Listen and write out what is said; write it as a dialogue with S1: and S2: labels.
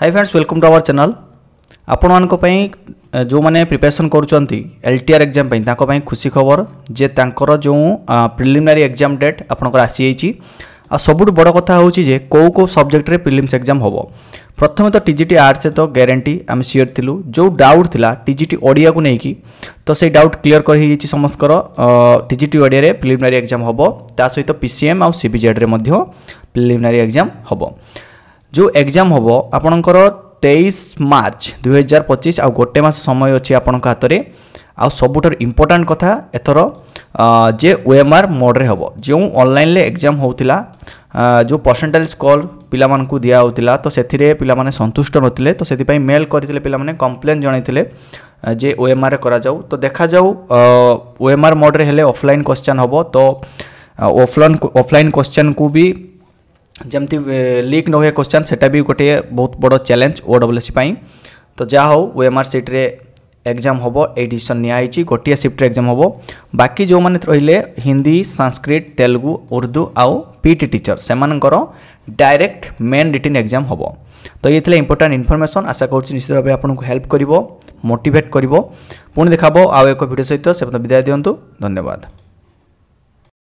S1: Hi friends welcome to our channel. आपण मानक पई जो माने प्रिपरेशन करूचंती एलटीआर एग्जाम पई ताको पई खुशी खबर जे तांकर जो प्रिलिमिनरी एग्जाम डेट आपनकर आसी आइची। आ सबुठ बड़ कथा होची जे को सब्जेक्ट रे प्रिलिम्स एग्जाम होबो। प्रथम तो टीजीटी आर्ट्स तो गारंटी आम सियोर थिलु। जो डाउट थिला टीजीटी ओडिया को नेकी तो से डाउट क्लियर कर ही जाइची समस्तकर। टीजीटी ओडिया रे प्रिलिमिनरी एग्जाम होबो ता सहित पीसीएम आ सीबीजेड रे मध्य प्रिलिमिनरी एग्जाम होबो। जो एग्जाम होबो आपनकर 23 मार्च 2025 आ गोटे मास समय अछि आपनक हाथ रे। आ सबुठर इंपोर्टेंट कथा एथर जे ओएमआर मोड रे होबो। जो ऑनलाइन ले एग्जाम होउतिला जो परसेंटेज स्कोर पिला मान को दिया होतिला तो सेथिरे पिला माने संतुष्ट नथिले तो सेति पई मेल करथिले पिला माने कंप्लेन जणाइथिले जे ओएमआर रे करा जाऊ। तो देखा जाऊ ओएमआर मोड रे हेले ऑफलाइन क्वेश्चन होबो तो ऑफलाइन क्वेश्चन को भी जमती लीक न हुए क्वेश्चन सेटा भी गोटे बहुत बड़ चैलेंज ओडब्ल्यूएससी पाई। तो जा हो ओएमआर सीट रे एग्जाम होबो ए डिसीजन निया आइची गोटिया शिफ्ट रे एग्जाम होबो। बाकी जो माने रहिले हिंदी संस्कृत तेलुगु उर्दू आउ पीटी टीचर सेमानकर डायरेक्ट मेन रिटन एग्जाम होबो। तो ये थिला इंपोर्टेंट इन्फॉर्मेशन। आशा करछि निश्चित भाबे आपनको हेल्प करिवो मोटिवेट करिवो। पुणी देखाबो आउ एक वीडियो सहित से विदाय दियंतु। धन्यवाद।